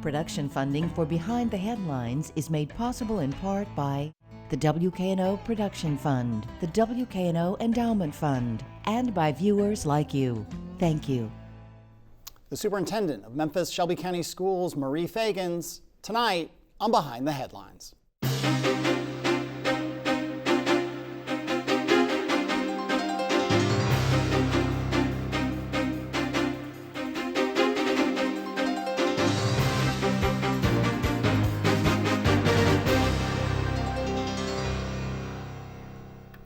Production funding for Behind the Headlines is made possible in part by the WKNO Production Fund, the WKNO Endowment Fund, and by viewers like you. Thank you. The Superintendent of Memphis Shelby County Schools, Marie Feagins, tonight on Behind the Headlines.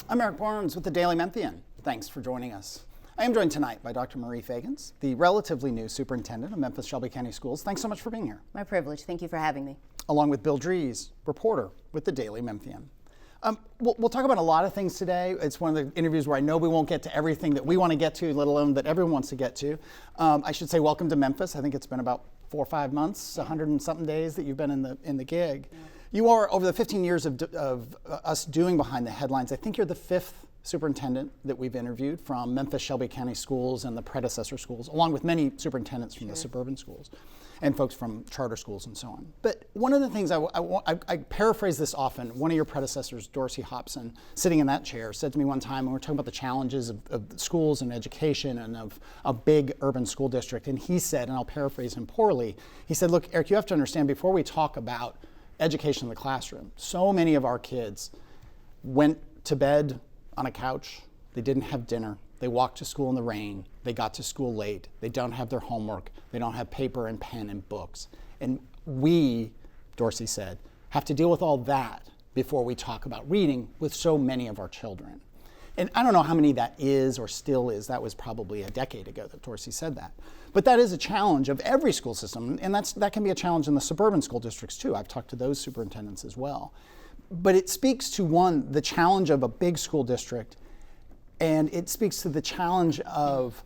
I'm Eric Barnes with the Daily Memphian. Thanks for joining us. I am joined tonight by Dr. Marie Feagins, the relatively new superintendent of Memphis Shelby County Schools. Thanks so much for being here. My privilege. Thank you for having me. Along with Bill Dries, reporter with the Daily Memphian. We'll talk about a lot of things today. It's one of the interviews where I know we won't get to everything that we want to get to, let alone that everyone wants to get to. I should say welcome to Memphis. I think it's been about 4 or 5 months, 100 and something days that you've been in the gig. Yeah. You are, over the 15 years of us doing Behind the Headlines, I think you're the 5th superintendent that we've interviewed from Memphis Shelby County Schools and the predecessor schools, along with many superintendents from the suburban schools and folks from charter schools and so on. But one of the things I paraphrase this often. One of your predecessors, Dorsey Hobson, sitting in that chair, said to me one time when we were talking about the challenges of schools and education and of a big urban school district, and he said, and I'll paraphrase him poorly, he said, look, Eric, you have to understand, before we talk about education in the classroom, so many of our kids went to bed on a couch, they didn't have dinner, they walked to school in the rain, they got to school late, they don't have their homework, they don't have paper and pen and books. And we, Dorsey said, have to deal with all that before we talk about reading with so many of our children. And I don't know how many that is or still is. That was probably a decade ago that Dorsey said that. But that is a challenge of every school system, and that can be a challenge in the suburban school districts too. I've talked to those superintendents as well. But it speaks to, one, the challenge of a big school district, and it speaks to the challenge of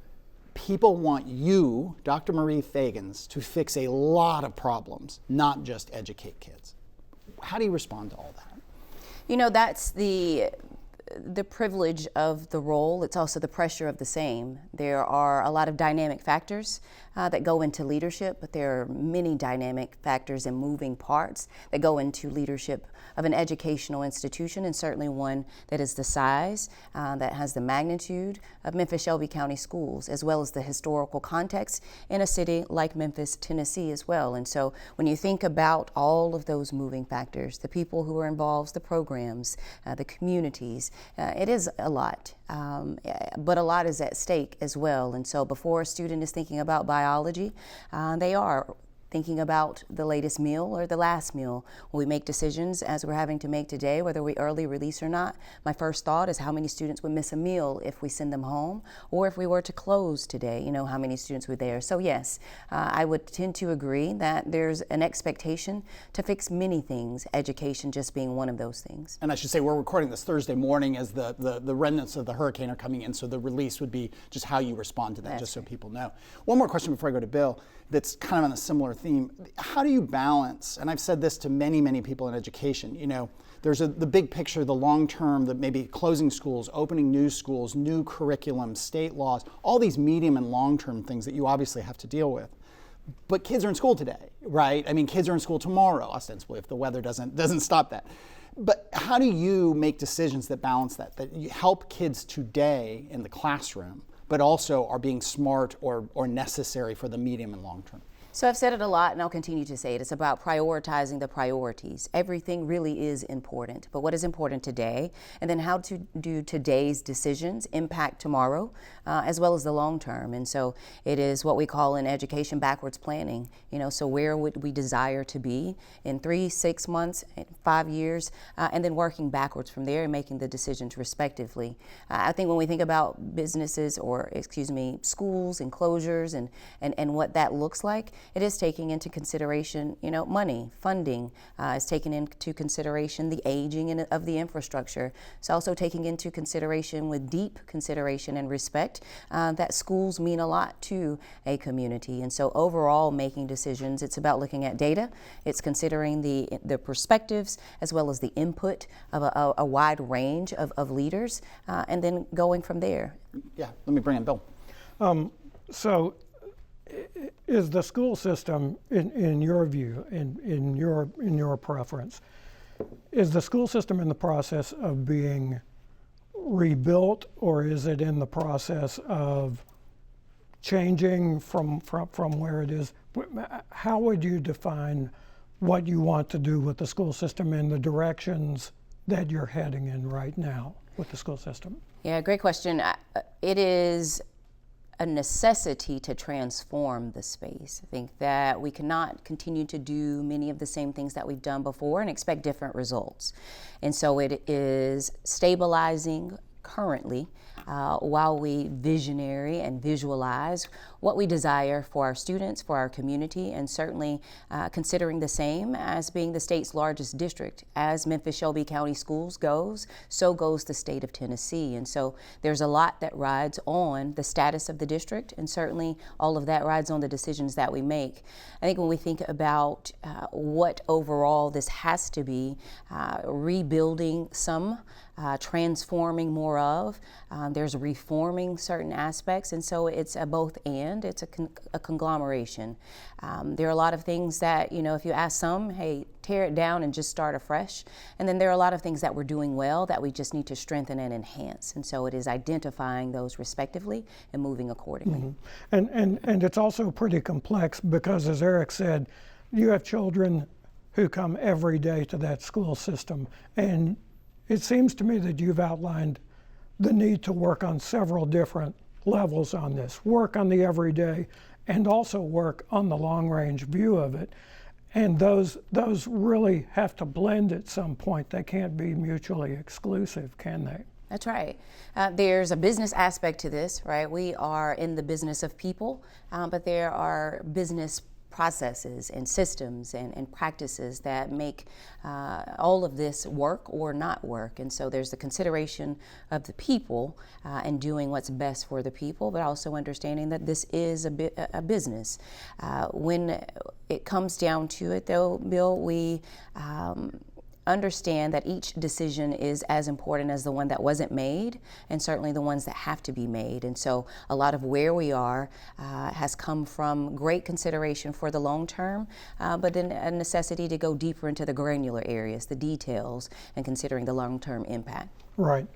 people want you, Dr. Marie Feagins, to fix a lot of problems, not just educate kids. How do you respond to all that? You know, that's the privilege of the role. It's also the pressure of the same. There are a lot of dynamic factors that go into leadership, but there are many dynamic factors and moving parts that go into leadership of an educational institution, and certainly one that is the size, that has the magnitude of Memphis Shelby County Schools, as well as the historical context in a city like Memphis, Tennessee as well. And so when you think about all of those moving factors, the people who are involved, the programs, the communities, it is a lot, but a lot is at stake as well. And so before a student is thinking about biology, they are thinking about the latest meal or the last meal. When we make decisions, as we're having to make today, whether we early release or not, my first thought is how many students would miss a meal if we send them home, or if we were to close today, you know, how many students were there. So yes, I would tend to agree that there's an expectation to fix many things, education just being one of those things. And I should say, we're recording this Thursday morning as the remnants of the hurricane are coming in, so the release would be just how you respond to that. That's just so people know. One more question before I go to Bill, that's kind of on a similar theme. How do you balance, and I've said this to many, many people in education, you know, there's the big picture, the long term, that maybe closing schools, opening new schools, new curriculum, state laws, all these medium and long term things that you obviously have to deal with. But kids are in school today, right? I mean, kids are in school tomorrow, ostensibly, if the weather doesn't stop that. But how do you make decisions that balance that you help kids today in the classroom, but also are being smart or necessary for the medium and long term? So I've said it a lot, and I'll continue to say it. It's about prioritizing the priorities. Everything really is important, but what is important today, and then how to do today's decisions impact tomorrow, as well as the long term. And so it is what we call in education backwards planning. You know, so where would we desire to be in 3, 6 months, 5 years, and then working backwards from there and making the decisions respectively. I think when we think about businesses, or schools and closures and what that looks like, it is taking into consideration, you know, money, funding, is taking into consideration the aging of the infrastructure. It's also taking into consideration, with deep consideration and respect, that schools mean a lot to a community. And so overall making decisions, it's about looking at data, it's considering the perspectives as well as the input of a wide range of leaders, and then going from there. Yeah, let me bring in Bill. So is the school system, in your view, in your preference, is the school system in the process of being rebuilt, or is it in the process of changing from where it is? How would you define what you want to do with the school system in the directions that you're heading in right now with the school system? Yeah, great question. It is a necessity to transform the space. I think that we cannot continue to do many of the same things that we've done before and expect different results. And so it is stabilizing currently while we visionary and visualize what we desire for our students, for our community, and certainly considering the same as being the state's largest district. As Memphis Shelby County Schools goes, so goes the state of Tennessee. And so there's a lot that rides on the status of the district, and certainly all of that rides on the decisions that we make. I think when we think about what overall this has to be, rebuilding some, transforming more of, there's reforming certain aspects, and so it's a both and, it's a conglomeration. There are a lot of things that, if you ask some, hey, tear it down and just start afresh, and then there are a lot of things that we're doing well that we just need to strengthen and enhance, and so it is identifying those respectively and moving accordingly. Mm-hmm. And it's also pretty complex because, as Eric said, you have children who come every day to that school system, and it seems to me that you've outlined the need to work on several different levels on this, work on the everyday and also work on the long-range view of it. And those really have to blend at some point. They can't be mutually exclusive, can they? That's right. There's a business aspect to this, right? We are in the business of people, but there are business processes and systems and practices that make all of this work or not work. And so there's the consideration of the people and doing what's best for the people, but also understanding that this is a business. When it comes down to it, though, Bill, we understand that each decision is as important as the one that wasn't made, and certainly the ones that have to be made. And so a lot of where we are has come from great consideration for the long term, but then a necessity to go deeper into the granular areas, the details, and considering the long-term impact. Right.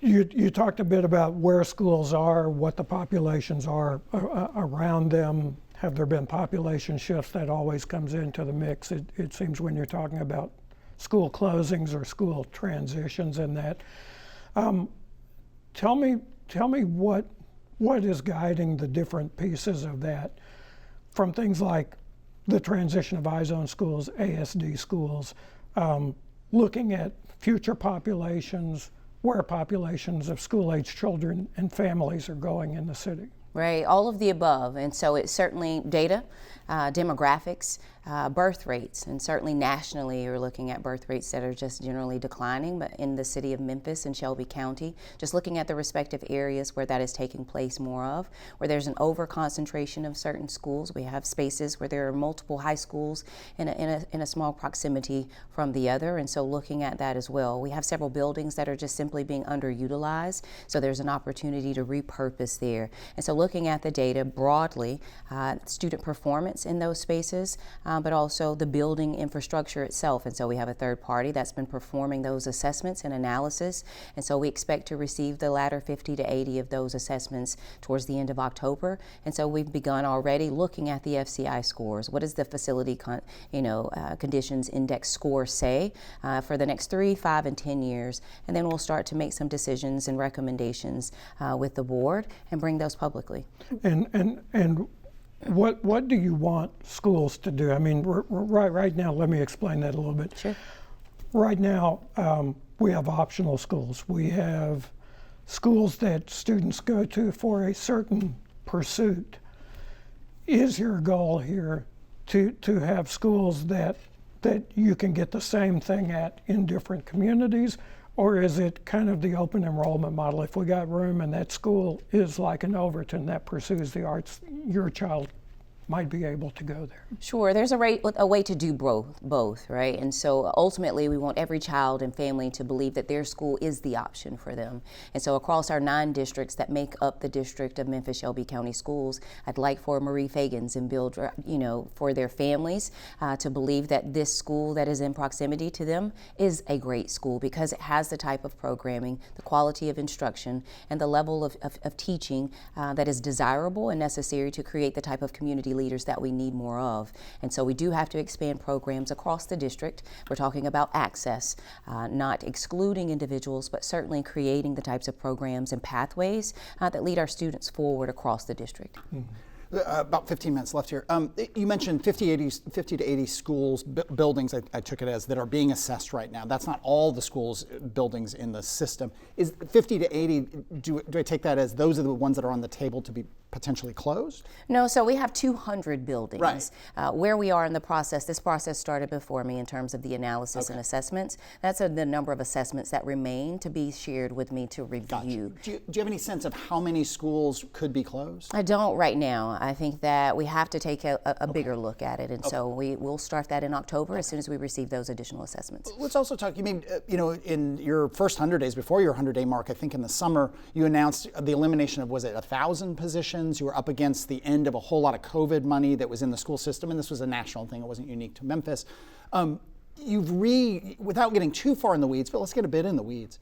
You talked a bit about where schools are, what the populations are around them. Have there been population shifts? That always comes into the mix, it seems, when you're talking about school closings or school transitions and that. Tell me what is guiding the different pieces of that, from things like the transition of I-zone schools, ASD schools, looking at future populations, where populations of school-age children and families are going in the city. Right, all of the above. And so it's certainly data, demographics, birth rates, and certainly nationally you're looking at birth rates that are just generally declining, but in the city of Memphis and Shelby County, just looking at the respective areas where that is taking place more of, where there's an over concentration of certain schools. We have spaces where there are multiple high schools in a small proximity from the other, and so looking at that as well. We have several buildings that are just simply being underutilized, so there's an opportunity to repurpose there. And so looking at the data broadly, student performance in those spaces, but also the building infrastructure itself. And so we have a third party that's been performing those assessments and analysis. And so we expect to receive the latter 50 to 80 of those assessments towards the end of October. And so we've begun already looking at the FCI scores. What does the facility conditions index score say for the next 3, 5, and 10 years? And then we'll start to make some decisions and recommendations with the board and bring those publicly. And what do you want schools to do? I mean, right now, let me explain that a little bit. Sure. Right now, we have optional schools. We have schools that students go to for a certain pursuit. Is your goal here to have schools that you can get the same thing at in different communities? Or is it kind of the open enrollment model? If we got room and that school is like an Overton that pursues the arts, your child might be able to go there? Sure, there's a way to do both, right? And so ultimately we want every child and family to believe that their school is the option for them. And so across our 9 districts that make up the district of Memphis Shelby County Schools, I'd like for Marie Feagins and Bill, for their families to believe that this school that is in proximity to them is a great school because it has the type of programming, the quality of instruction, and the level of teaching that is desirable and necessary to create the type of community leaders that we need more of. And so we do have to expand programs across the district. We're talking about access, not excluding individuals, but certainly creating the types of programs and pathways that lead our students forward across the district. About 15 minutes left here. You mentioned 50 to 80 schools, buildings, I took it as, that are being assessed right now. That's not all the schools, buildings in the system. Is 50 to 80, do I take that as those are the ones that are on the table to be potentially closed? No, so we have 200 buildings. Right. Where we are in the process, this process started before me in terms of the analysis and assessments. That's the number of assessments that remain to be shared with me to review. Gotcha. Do you have any sense of how many schools could be closed? I don't right now. I think that we have to take a bigger look at it, and so we'll start that in October as soon as we receive those additional assessments. Let's also talk, you mean, in your first 100 days, before your 100-day mark, I think in the summer, you announced the elimination of, was it 1,000 positions? You were up against the end of a whole lot of COVID money that was in the school system, and this was a national thing. It wasn't unique to Memphis. Without getting too far in the weeds, but let's get a bit in the weeds.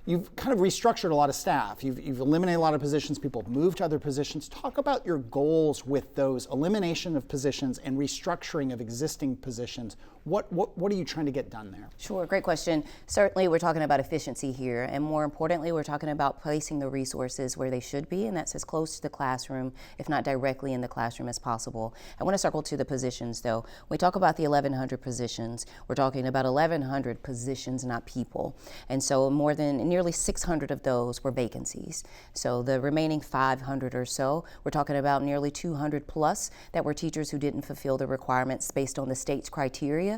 You've kind of restructured a lot of staff. You've eliminated a lot of positions. People have moved to other positions. Talk about your goals with those elimination of positions and restructuring of existing positions. What are you trying to get done there? Sure, great question. Certainly we're talking about efficiency here, and more importantly, we're talking about placing the resources where they should be, and that's as close to the classroom, if not directly in the classroom as possible. I want to circle to the positions though. We talk about the 1,100 positions. We're talking about 1,100 positions, not people. And so nearly 600 of those were vacancies. So the remaining 500 or so, we're talking about nearly 200 plus that were teachers who didn't fulfill the requirements based on the state's criteria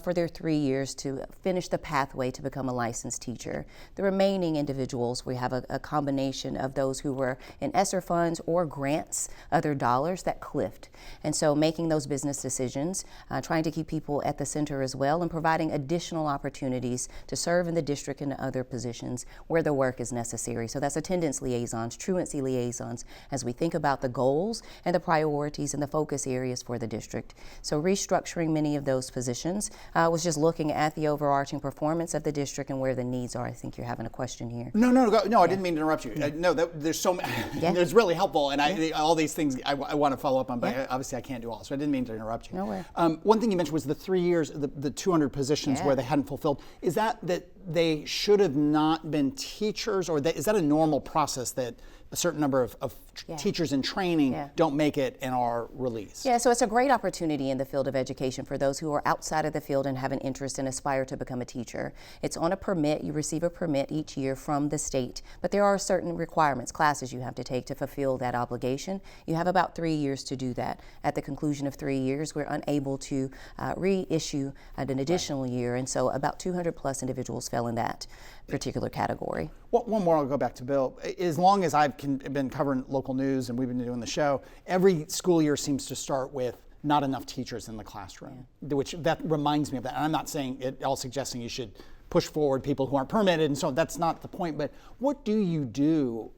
for their 3 years to finish the pathway to become a licensed teacher. The remaining individuals, we have a combination of those who were in ESSER funds or grants, other dollars that cliffed. And so making those business decisions, trying to keep people at the center as well, and providing additional opportunities to serve in the district and other positions where the work is necessary. So that's attendance liaisons, truancy liaisons, as we think about the goals and the priorities and the focus areas for the district. So restructuring many of those positions was just looking at the overarching performance of the district and where the needs are. I think you're having a question here. No, I didn't mean to interrupt you. No, there's so many, there's really helpful, and all these things I want to follow up on, but obviously I can't do all, so I didn't mean to interrupt you. No way. One thing you mentioned was the 3 years, the 200 positions where they hadn't fulfilled. Is that they should have not been teachers, or is that a normal process that a certain number of teachers in training don't make it and are released? Yeah, so it's a great opportunity in the field of education for those who are outside of the field and have an interest and aspire to become a teacher. It's on a permit. You receive a permit each year from the state, but there are certain requirements, classes you have to take to fulfill that obligation. You have about 3 years to do that. At the conclusion of 3 years, we're unable to reissue an additional year, and so about 200 plus individuals fell in that particular category. One more, I'll go back to Bill. As long as I've been covering local news and we've been doing the show, every school year seems to start with not enough teachers in the classroom, which that reminds me of that. And I'm not saying it, all suggesting you should push forward people who aren't permitted, and so that's not the point. But what do you do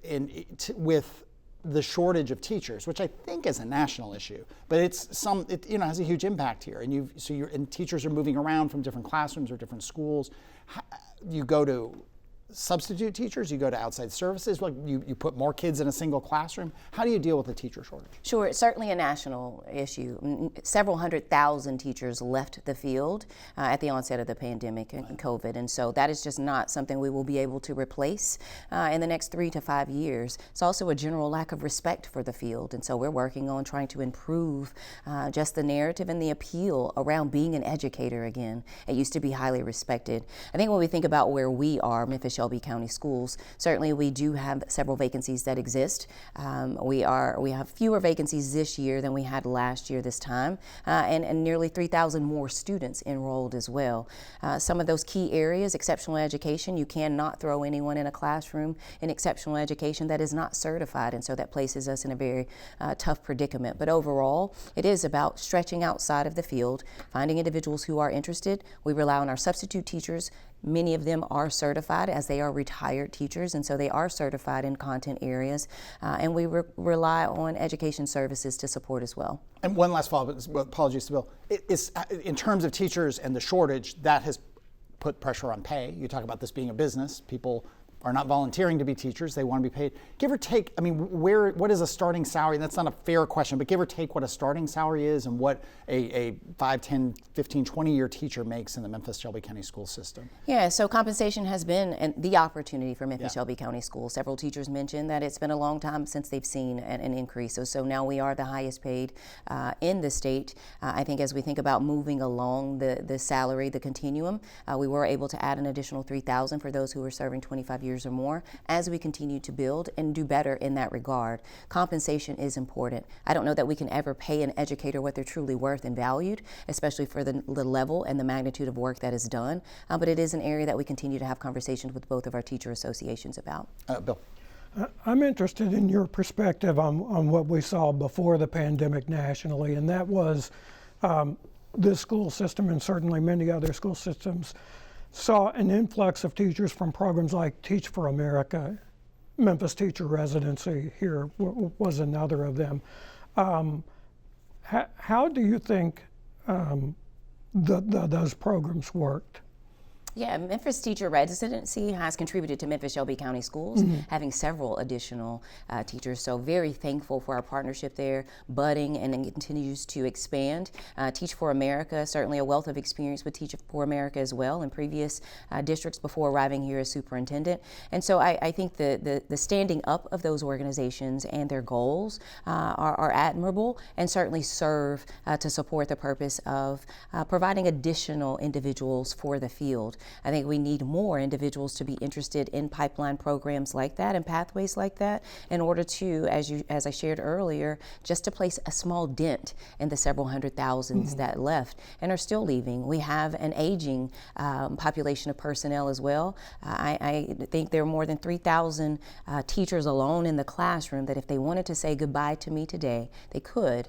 with the shortage of teachers, which I think is a national issue, but it has a huge impact here. And teachers are moving around from different classrooms or different schools. You go to substitute teachers, you go to outside services, you put more kids in a single classroom. How do you deal with the teacher shortage? Sure, it's certainly a national issue. Several 100,000 teachers left the field at the onset of the pandemic and COVID, and so that is just not something we will be able to replace in the next 3 to 5 years. It's also a general lack of respect for the field, and so we're working on trying to improve just the narrative and the appeal around being an educator again. It used to be highly respected. I think when we think about where we are, Memphis Shelby County Schools. Certainly we do have several vacancies that exist. We have fewer vacancies this year than we had last year this time, and nearly 3,000 more students enrolled as well. Some of those key areas, exceptional education, you cannot throw anyone in a classroom in exceptional education that is not certified, and so that places us in a very tough predicament. But overall, it is about stretching outside of the field, finding individuals who are interested. We rely on our substitute teachers. Many of them are certified as they are retired teachers, and so they are certified in content areas, and we rely on education services to support as well. And one last follow-up, apologies to Bill. In terms of teachers and the shortage, that has put pressure on pay. You talk about this being a business. People are not volunteering to be teachers. They want to be paid. Give or take, I mean, what is a starting salary? That's not a fair question, but give or take what a starting salary is and what a 5, 10, 15, 20-year teacher makes in the Memphis Shelby County school system. Yeah, so compensation has been the opportunity for Memphis Shelby County Schools. Several teachers mentioned that it's been a long time since they've seen an increase. So now we are the highest paid in the state. I think as we think about moving along the salary, the continuum, we were able to add an additional $3,000 for those who were serving 25 years or more as we continue to build and do better in that regard. Compensation is important. I don't know that we can ever pay an educator what they're truly worth and valued, especially for the level and the magnitude of work that is done, but it is an area that we continue to have conversations with both of our teacher associations about. Bill. I'm interested in your perspective on what we saw before the pandemic nationally, and that was this school system, and certainly many other school systems, saw an influx of teachers from programs like Teach for America. Memphis Teacher Residency here was another of them. How do you think those programs worked? Yeah, Memphis Teacher Residency has contributed to Memphis Shelby County Schools, having several additional teachers. So very thankful for our partnership there, budding, and it continues to expand. Teach for America, certainly a wealth of experience with Teach for America as well in previous districts before arriving here as superintendent. And so I think the standing up of those organizations and their goals are admirable and certainly serve to support the purpose of providing additional individuals for the field. I think we need more individuals to be interested in pipeline programs like that and pathways like that in order to, as I shared earlier, just to place a small dent in the several hundred thousands that left and are still leaving. We have an aging population of personnel as well. I think there are more than 3,000 teachers alone in the classroom that if they wanted to say goodbye to me today, they could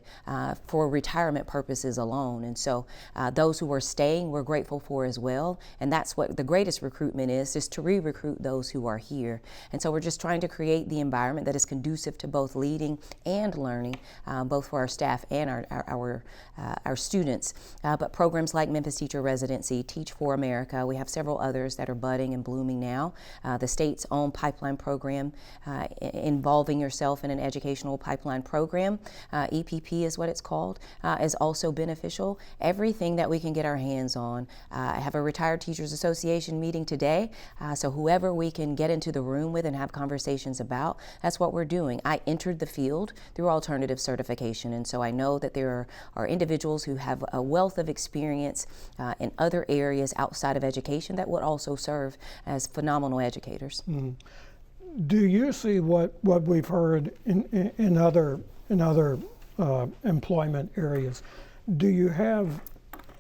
for retirement purposes alone. And so those who are staying, we're grateful for as well. And that's what the greatest recruitment is to re-recruit those who are here. And so we're just trying to create the environment that is conducive to both leading and learning, both for our staff and our students. But programs like Memphis Teacher Residency, Teach for America, we have several others that are budding and blooming now. The state's own pipeline program, involving yourself in an educational pipeline program, EPP is what it's called, is also beneficial. Everything that we can get our hands on. I have a retired teachers association meeting today, so whoever we can get into the room with and have conversations about, that's what we're doing. I entered the field through alternative certification, and so I know that there are individuals who have a wealth of experience in other areas outside of education that would also serve as phenomenal educators. Do you see what we've heard in other employment areas? Do you have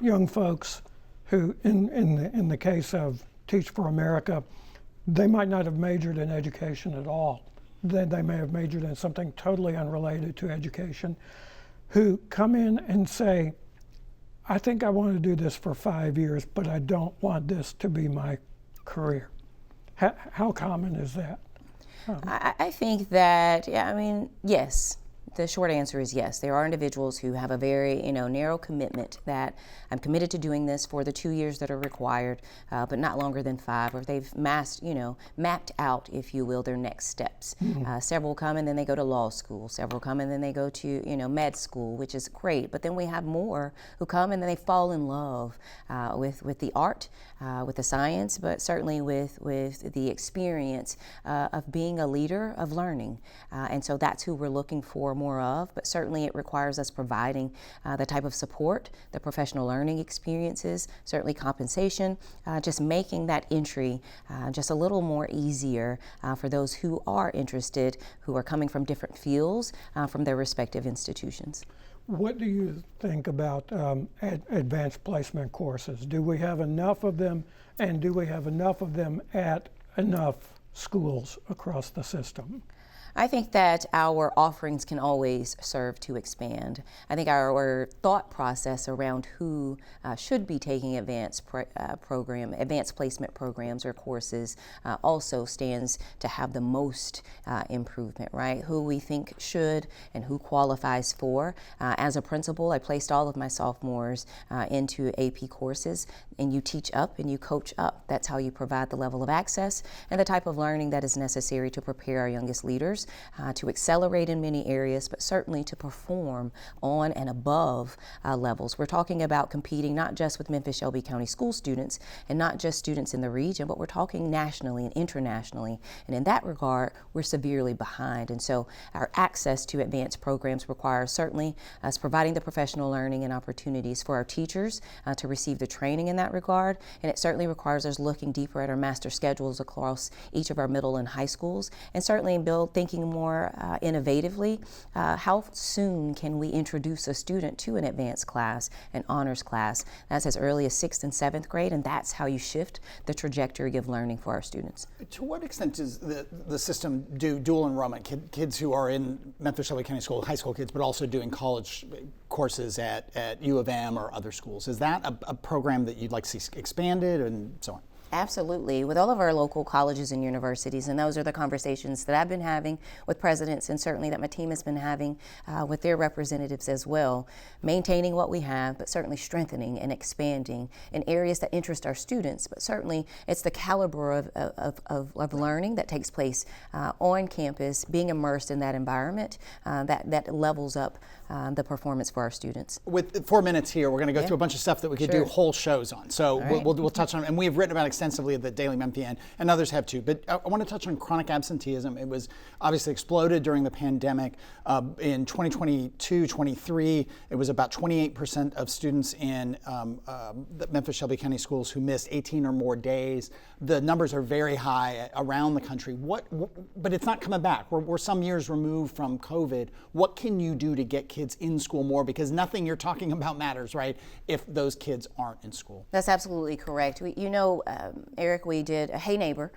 young folks who, in the case of Teach for America, they might not have majored in education at all. They may have majored in something totally unrelated to education, who come in and say, I think I want to do this for 5 years, but I don't want this to be my career. How common is that? I think that, yes. The short answer is yes. There are individuals who have a very, narrow commitment that I'm committed to doing this for the 2 years that are required, but not longer than 5, or they've mapped out, if you will, their next steps. Several come and then they go to law school. Several come and then they go to, med school, which is great. But then we have more who come and then they fall in love with the art, with the science, but certainly with the experience of being a leader of learning. And so that's who we're looking for more more of, but certainly it requires us providing the type of support, the professional learning experiences, certainly compensation, just making that entry just a little more easier for those who are interested, who are coming from different fields from their respective institutions. What do you think about advanced placement courses? Do we have enough of them, and do we have enough of them at enough schools across the system? I think that our offerings can always serve to expand. I think our thought process around who should be taking advanced placement programs or courses also stands to have the most improvement, right? Who we think should and who qualifies for. As a principal, I placed all of my sophomores into AP courses, and you teach up and you coach up. That's how you provide the level of access and the type of learning that is necessary to prepare our youngest leaders to accelerate in many areas, but certainly to perform on and above levels. We're talking about competing not just with Memphis Shelby County school students and not just students in the region, but we're talking nationally and internationally. And in that regard, we're severely behind. And so our access to advanced programs requires certainly us providing the professional learning and opportunities for our teachers to receive the training in that regard. And it certainly requires us looking deeper at our master schedules across each of our middle and high schools, and certainly thinking more innovatively. How soon can we introduce a student to an advanced class, an honors class? That's as early as 6th and 7th grade, and that's how you shift the trajectory of learning for our students. To what extent does the system do dual enrollment? Kids who are in Memphis Shelby County School, high school kids, but also doing college courses at U of M or other schools. Is that a program that you'd like to see expanded and so on? Absolutely. With all of our local colleges and universities, and those are the conversations that I've been having with presidents, and certainly that my team has been having with their representatives as well, maintaining what we have, but certainly strengthening and expanding in areas that interest our students. But certainly it's the caliber of learning that takes place on campus, being immersed in that environment that levels up the performance for our students. With 4 minutes here, we're going to go through a bunch of stuff that we could do whole shows on. So we'll touch on, and we have written about extensively at the Daily Memphian, and others have too. But I want to touch on chronic absenteeism. It was obviously exploded during the pandemic. In 2022-23, it was about 28% of students in the Memphis Shelby County schools who missed 18 or more days. The numbers are very high around the country. But it's not coming back. We're some years removed from COVID. What can you do to get kids in school more? Because nothing you're talking about matters, right, if those kids aren't in school. That's absolutely correct. Eric, we did a Hey Neighbor.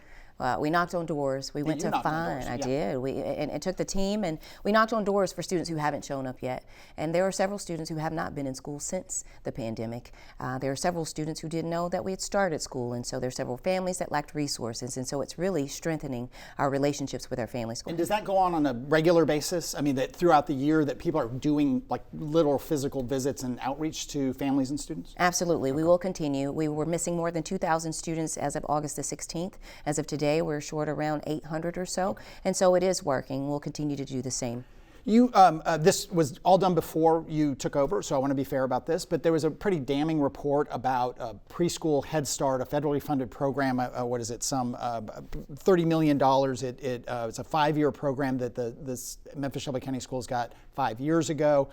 We knocked on doors. We went to find. I did. And it took the team, and we knocked on doors for students who haven't shown up yet. And there are several students who have not been in school since the pandemic. There are several students who didn't know that we had started school, and so there are several families that lacked resources. And so it's really strengthening our relationships with our families. And does that go on a regular basis? I mean, that throughout the year that people are doing like little physical visits and outreach to families and students? Absolutely. We will continue. We were missing more than 2,000 students as of August the 16th. As of today, we're short around 800 or so, and so it is working. We'll continue to do the same. This was all done before you took over, so I want to be fair about this, but there was a pretty damning report about preschool Head Start, a federally funded program, some $30 million. It's a 5-year program that the Memphis Shelby County Schools got 5 years ago.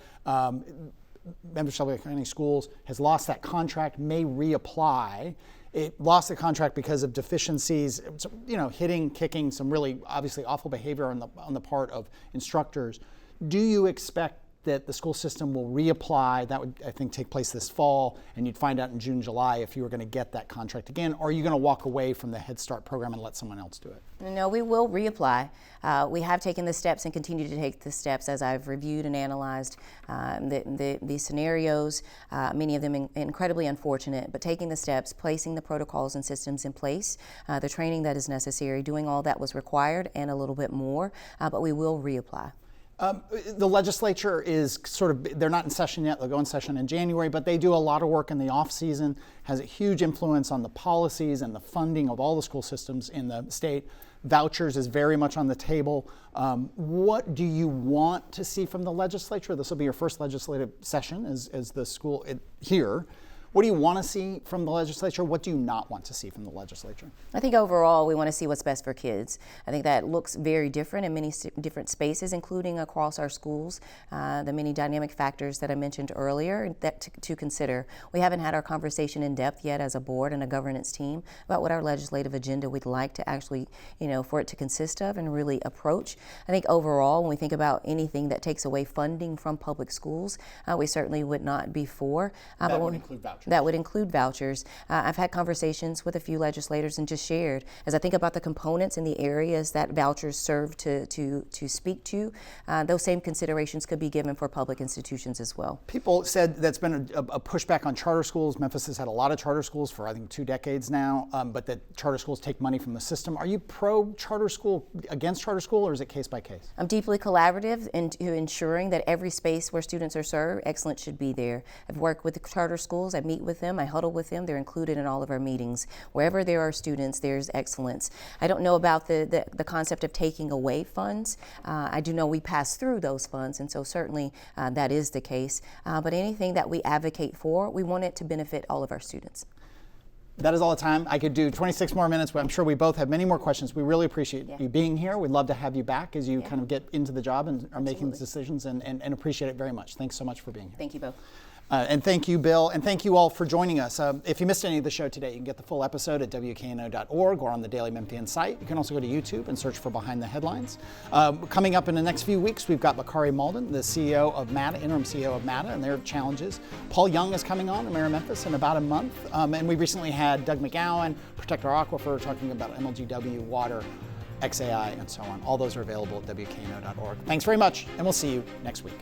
Memphis Shelby County Schools has lost that contract, may reapply. It lost the contract because of deficiencies, hitting, kicking, some really obviously awful behavior on the part of instructors. Do you expect that the school system will reapply? That would, I think, take place this fall, and you'd find out in June, July if you were going to get that contract again, or are you going to walk away from the Head Start program and let someone else do it? No, we will reapply. We have taken the steps and continue to take the steps as I've reviewed and analyzed the scenarios, many of them incredibly unfortunate, but taking the steps, placing the protocols and systems in place, the training that is necessary, doing all that was required and a little bit more, but we will reapply. The legislature is they're not in session yet, they'll go in session in January, but they do a lot of work in the off season, has a huge influence on the policies and the funding of all the school systems in the state. Vouchers is very much on the table. What do you want to see from the legislature? This will be your first legislative session as the school here. What do you want to see from the legislature? What do you not want to see from the legislature? I think overall we want to see what's best for kids. I think that looks very different in many different spaces, including across our schools. The many dynamic factors that I mentioned earlier that to consider. We haven't had our conversation in depth yet as a board and a governance team about what our legislative agenda we'd like to actually, for it to consist of and really approach. I think overall, when we think about anything that takes away funding from public schools, we certainly would not be for. That would include vouchers. That would include vouchers. I've had conversations with a few legislators and just shared, as I think about the components and the areas that vouchers serve to speak to, those same considerations could be given for public institutions as well. People said that's been a pushback on charter schools. Memphis has had a lot of charter schools for, I think, 2 decades now, but that charter schools take money from the system. Are you pro-charter school, against charter school, or is it case by case? I'm deeply collaborative into ensuring that every space where students are served, excellence should be there. I've worked with the charter schools. I meet with them. I huddle with them. They're included in all of our meetings. Wherever there are students, there's excellence. I don't know about the concept of taking away funds. I do know we pass through those funds, and so certainly that is the case. But anything that we advocate for, we want it to benefit all of our students. That is all the time. I could do 26 more minutes, but I'm sure we both have many more questions. We really appreciate you being here. We'd love to have you back as you kind of get into the job and are making decisions, and appreciate it very much. Thanks so much for being here. Thank you both. And thank you, Bill, and thank you all for joining us. If you missed any of the show today, you can get the full episode at WKNO.org or on the Daily Memphian site. You can also go to YouTube and search for Behind the Headlines. Coming up in the next few weeks, we've got Bakari Malden, the CEO of MATA, interim CEO of MATA, and their challenges. Paul Young is coming on, the mayor of Memphis, in about a month. And we recently had Doug McGowan, Protect Our Aquifer, talking about MLGW, water, XAI, and so on. All those are available at WKNO.org. Thanks very much, and we'll see you next week.